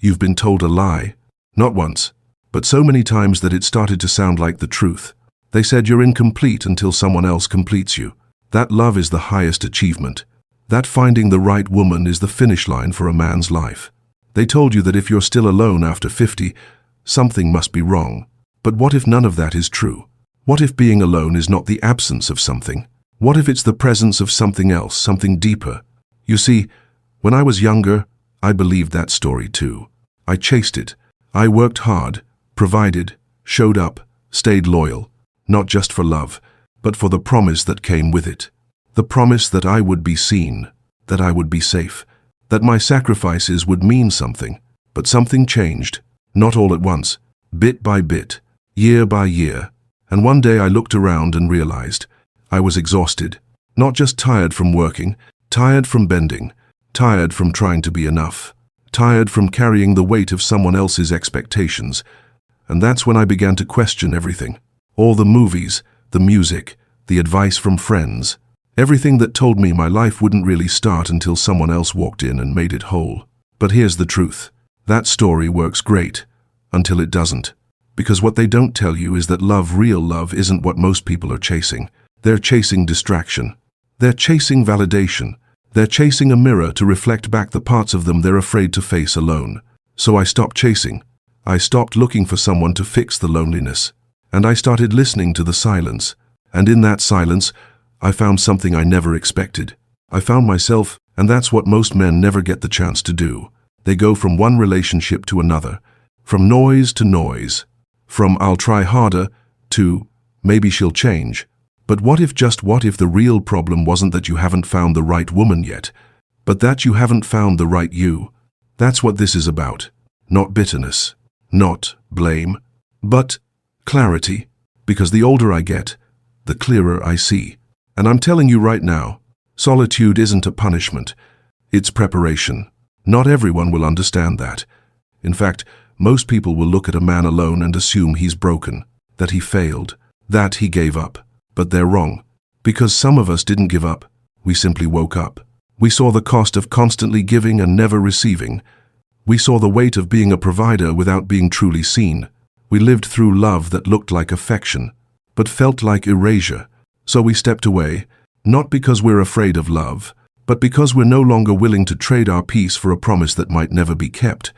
You've been told a lie. Not once, but so many times that it started to sound like the truth. They said you're incomplete until someone else completes you. That love is the highest achievement. That finding the right woman is the finish line for a man's life. They told you that if you're still alone after 50, something must be wrong. But what if none of that is true? What if being alone is not the absence of something? What if it's the presence of something else, something deeper? You see, when I was younger, I believed that story too. I chased it. I worked hard, provided, showed up, stayed loyal, not just for love, but for the promise that came with it. The promise that I would be seen, that I would be safe, that my sacrifices would mean something. But something changed, not all at once, bit by bit, year by year. And one day I looked around and realized I was exhausted, not just tired from working, tired from bending, tired from trying to be enough, tired from carrying the weight of someone else's expectations. And that's when I began to question everything. All the movies, the music, the advice from friends, everything that told me my life wouldn't really start until someone else walked in and made it whole. But here's the truth. That story works great, until it doesn't. Because what they don't tell you is that love, real love, isn't what most people are chasing. They're chasing distraction. They're chasing validation. They're chasing a mirror to reflect back the parts of them they're afraid to face alone. So I stopped chasing. I stopped looking for someone to fix the loneliness. And I started listening to the silence. And in that silence, I found something I never expected. I found myself, and that's what most men never get the chance to do. They go from one relationship to another, from noise to noise, from I'll try harder to maybe she'll change. But what if the real problem wasn't that you haven't found the right woman yet, but that you haven't found the right you? That's what this is about. Not bitterness, not blame, but clarity. Because the older I get, the clearer I see. And I'm telling you right now, solitude isn't a punishment. It's preparation. Not everyone will understand that. In fact, most people will look at a man alone and assume he's broken, that he failed, that he gave up. But they're wrong. Because some of us didn't give up. We simply woke up. We saw the cost of constantly giving and never receiving. We saw the weight of being a provider without being truly seen. We lived through love that looked like affection, but felt like erasure. So we stepped away, not because we're afraid of love, but because we're no longer willing to trade our peace for a promise that might never be kept.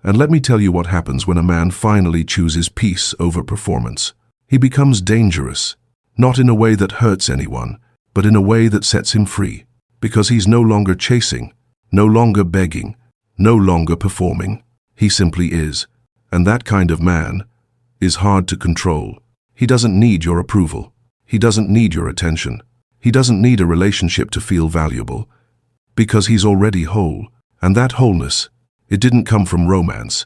And let me tell you what happens when a man finally chooses peace over performance. He becomes dangerous, not in a way that hurts anyone, but in a way that sets him free, because he's no longer chasing, no longer begging, no longer performing. He simply is. And that kind of man is hard to control. He doesn't need your approval. He doesn't need your attention. He doesn't need a relationship to feel valuable, because he's already whole. And that wholeness, it didn't come from romance.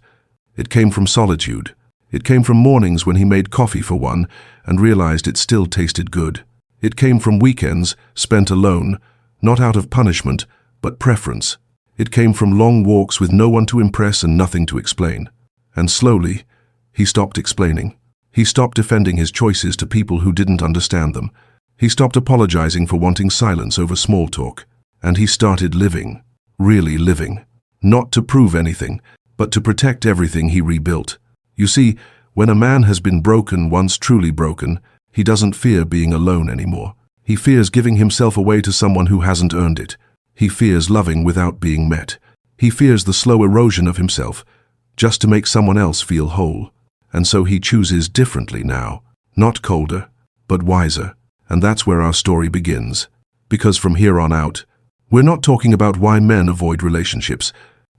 It came from solitude. It came from mornings when he made coffee for one and realized it still tasted good. It came from weekends spent alone, not out of punishment, but preference. It came from long walks with no one to impress and nothing to explain. And slowly, he stopped explaining. He stopped defending his choices to people who didn't understand them. He stopped apologizing for wanting silence over small talk. And he started living, really living. Not to prove anything, but to protect everything he rebuilt. You see, when a man has been broken, once truly broken, he doesn't fear being alone anymore. He fears giving himself away to someone who hasn't earned it. He fears loving without being met. He fears the slow erosion of himself, just to make someone else feel whole. And so he chooses differently now, not colder, but wiser. And that's where our story begins. Because from here on out, we're not talking about why men avoid relationships.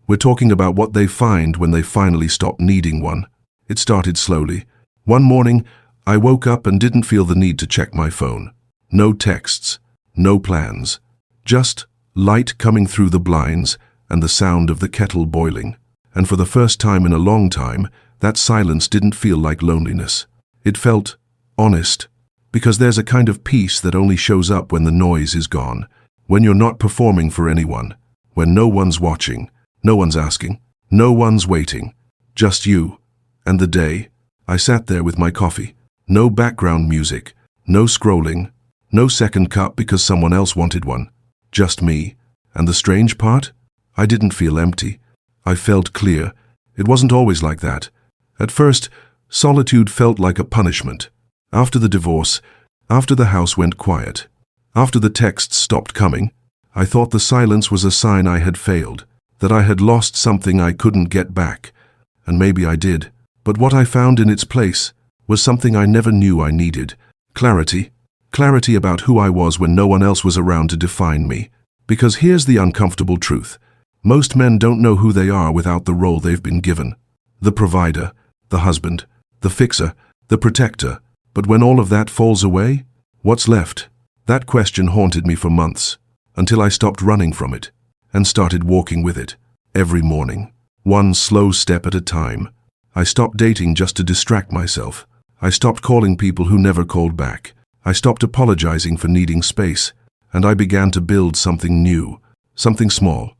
We're talking about what they find when they finally stop needing one. It started slowly. One morning, I woke up and didn't feel the need to check my phone. No texts, no plans. Just light coming through the blinds and the sound of the kettle boiling. And for the first time in a long time, that silence didn't feel like loneliness. It felt honest. Because there's a kind of peace that only shows up when the noise is gone. When you're not performing for anyone. When no one's watching. No one's asking. No one's waiting. Just you. And the day, I sat there with my coffee. No background music. No scrolling. No second cup because someone else wanted one. Just me. And the strange part? I didn't feel empty. I felt clear. It wasn't always like that. At first, solitude felt like a punishment. After the divorce, after the house went quiet, after the texts stopped coming, I thought the silence was a sign I had failed, that I had lost something I couldn't get back. And maybe I did. But what I found in its place was something I never knew I needed. Clarity. Clarity about who I was when no one else was around to define me. Because here's the uncomfortable truth. Most men don't know who they are without the role they've been given. The provider, the husband, the fixer, the protector. But when all of that falls away, what's left? That question haunted me for months, until I stopped running from it and started walking with it every morning, one slow step at a time. I stopped dating just to distract myself. I stopped calling people who never called back. I stopped apologizing for needing space, and I began to build something new, something small,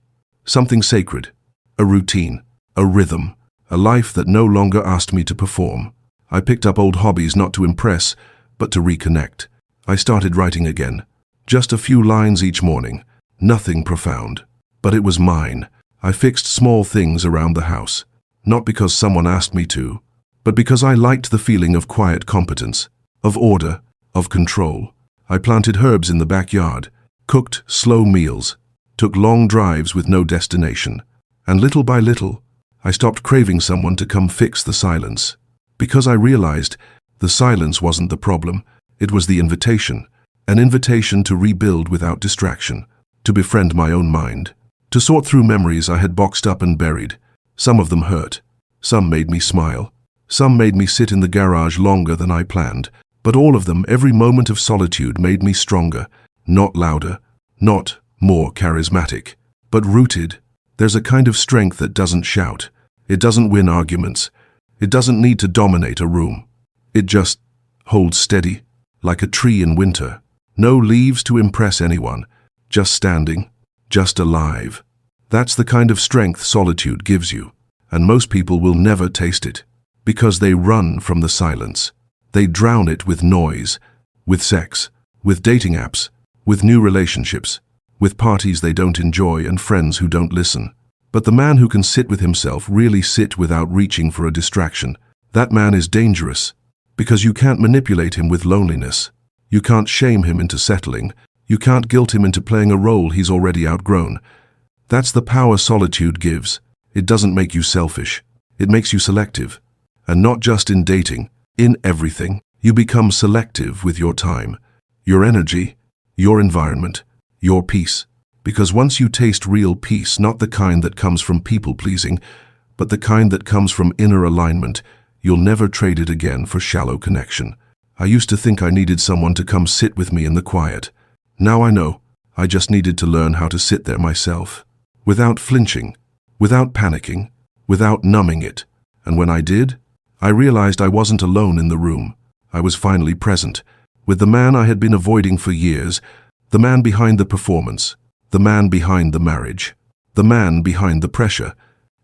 something sacred, a routine, a rhythm, a life that no longer asked me to perform. I picked up old hobbies not to impress, but to reconnect. I started writing again, just a few lines each morning, nothing profound. But it was mine. I fixed small things around the house, not because someone asked me to, but because I liked the feeling of quiet competence, of order, of control. I planted herbs in the backyard, cooked slow meals, took long drives with no destination, and little by little, I stopped craving someone to come fix the silence. Because I realized the silence wasn't the problem, it was the invitation, an invitation to rebuild without distraction, to befriend my own mind, to sort through memories I had boxed up and buried. Some of them hurt, some made me smile, some made me sit in the garage longer than I planned, but all of them, every moment of solitude made me stronger, not louder, not more charismatic, but rooted. There's a kind of strength that doesn't shout. It doesn't win arguments. It doesn't need to dominate a room. It just holds steady, like a tree in winter. No leaves to impress anyone, just standing, just alive. That's the kind of strength solitude gives you, and most people will never taste it, because they run from the silence. They drown it with noise, with sex, with dating apps, with new relationships, with parties they don't enjoy and friends who don't listen. But the man who can sit with himself, really sit without reaching for a distraction, that man is dangerous, because you can't manipulate him with loneliness. You can't shame him into settling. You can't guilt him into playing a role he's already outgrown. That's the power solitude gives. It doesn't make you selfish. It makes you selective. And not just in dating, in everything. You become selective with your time, your energy, your environment, your peace. Because once you taste real peace, not the kind that comes from people-pleasing, but the kind that comes from inner alignment, you'll never trade it again for shallow connection. I used to think I needed someone to come sit with me in the quiet. Now I know, I just needed to learn how to sit there myself, without flinching, without panicking, without numbing it. And when I did, I realized I wasn't alone in the room. I was finally present, with the man I had been avoiding for years, the man behind the performance, the man behind the marriage, the man behind the pressure.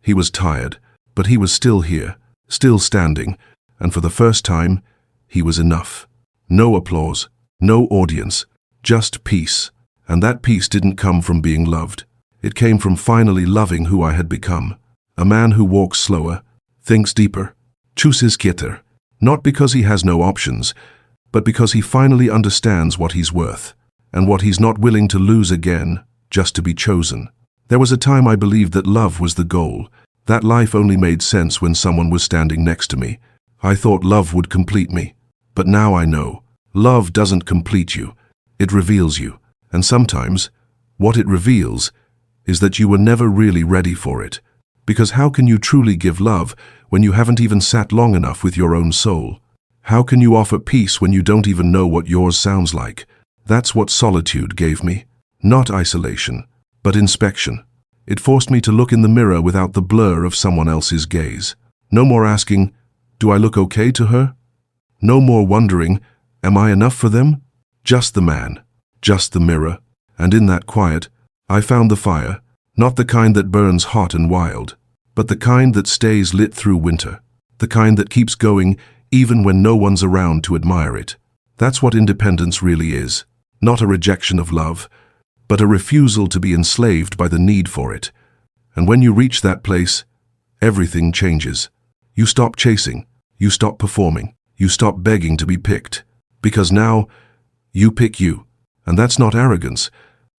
He was tired, but he was still here, still standing, and for the first time, he was enough. No applause, no audience, just peace. And that peace didn't come from being loved. It came from finally loving who I had become. A man who walks slower, thinks deeper, chooses quieter, not because he has no options, but because he finally understands what he's worth, and what he's not willing to lose again, just to be chosen. There was a time I believed that love was the goal, that life only made sense when someone was standing next to me. I thought love would complete me. But now I know, love doesn't complete you, it reveals you. And sometimes, what it reveals is that you were never really ready for it. Because how can you truly give love when you haven't even sat long enough with your own soul? How can you offer peace when you don't even know what yours sounds like? That's what solitude gave me. Not isolation, but inspection. It forced me to look in the mirror without the blur of someone else's gaze. No more asking, do I look okay to her? No more wondering, am I enough for them? Just the man, just the mirror. And in that quiet, I found the fire, not the kind that burns hot and wild, but the kind that stays lit through winter, the kind that keeps going even when no one's around to admire it. That's what independence really is. Not a rejection of love, but a refusal to be enslaved by the need for it. And when you reach that place, everything changes. You stop chasing, you stop performing, you stop begging to be picked. Because now, you pick you. And that's not arrogance,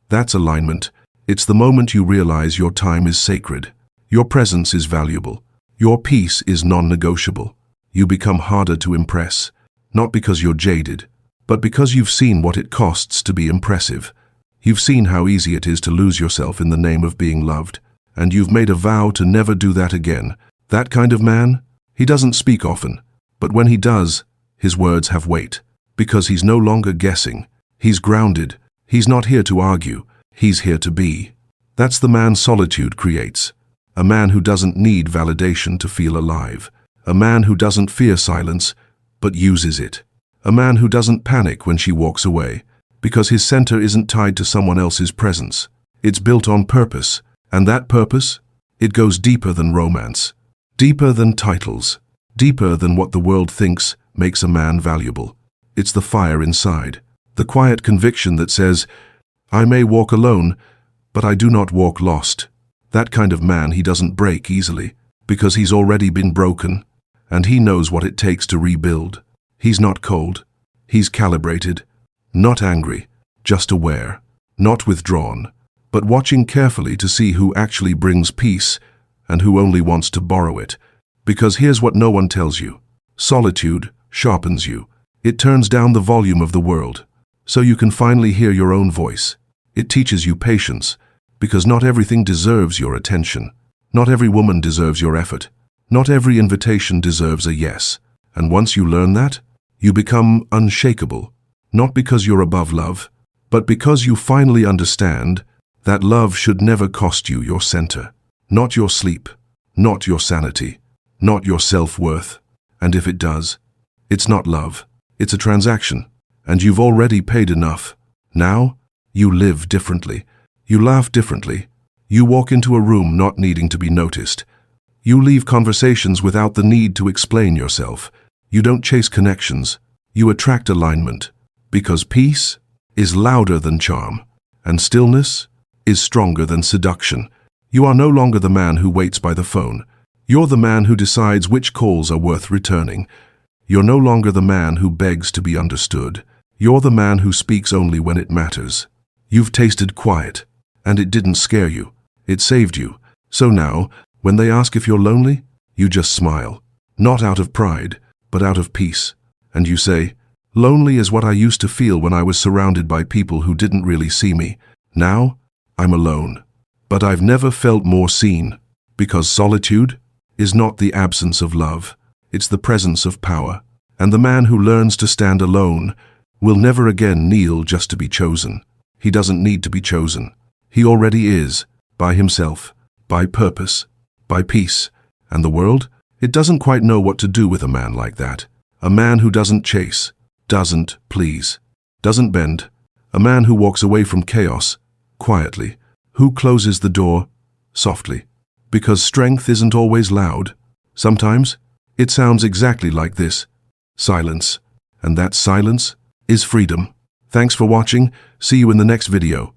that's alignment. It's the moment you realize your time is sacred, your presence is valuable, your peace is non-negotiable. You become harder to impress, not because you're jaded, but because you've seen what it costs to be impressive. You've seen how easy it is to lose yourself in the name of being loved, and you've made a vow to never do that again. That kind of man, he doesn't speak often, but when he does, his words have weight, because he's no longer guessing. He's grounded. He's not here to argue. He's here to be. That's the man solitude creates. A man who doesn't need validation to feel alive. A man who doesn't fear silence, but uses it. A man who doesn't panic when she walks away, because his center isn't tied to someone else's presence. It's built on purpose, and that purpose, it goes deeper than romance, deeper than titles, deeper than what the world thinks makes a man valuable. It's the fire inside, the quiet conviction that says, I may walk alone, but I do not walk lost. That kind of man he doesn't break easily, because he's already been broken, and he knows what it takes to rebuild. He's not cold, he's calibrated, not angry, just aware, not withdrawn, but watching carefully to see who actually brings peace and who only wants to borrow it. Because here's what no one tells you. Solitude sharpens you. It turns down the volume of the world, so you can finally hear your own voice. It teaches you patience, because not everything deserves your attention. Not every woman deserves your effort. Not every invitation deserves a yes. And once you learn that, you become unshakable, not because you're above love, but because you finally understand that love should never cost you your center, not your sleep, not your sanity, not your self-worth. And if it does, it's not love, it's a transaction, and you've already paid enough. Now, you live differently, you laugh differently, you walk into a room not needing to be noticed, you leave conversations without the need to explain yourself. You don't chase connections, you attract alignment, because peace is louder than charm, and stillness is stronger than seduction. You are no longer the man who waits by the phone. You're the man who decides which calls are worth returning. You're no longer the man who begs to be understood. You're the man who speaks only when it matters. You've tasted quiet, and it didn't scare you. It saved you. So now, when they ask if you're lonely, you just smile, not out of pride, but out of peace. And you say, lonely is what I used to feel when I was surrounded by people who didn't really see me. Now, I'm alone. But I've never felt more seen, because solitude is not the absence of love, it's the presence of power. And the man who learns to stand alone will never again kneel just to be chosen. He doesn't need to be chosen. He already is, by himself, by purpose, by peace. And the world? It doesn't quite know what to do with a man like that. A man who doesn't chase, doesn't please, doesn't bend. A man who walks away from chaos, quietly. Who closes the door, softly. Because strength isn't always loud. Sometimes, it sounds exactly like this. Silence. And that silence is freedom. Thanks for watching. See you in the next video.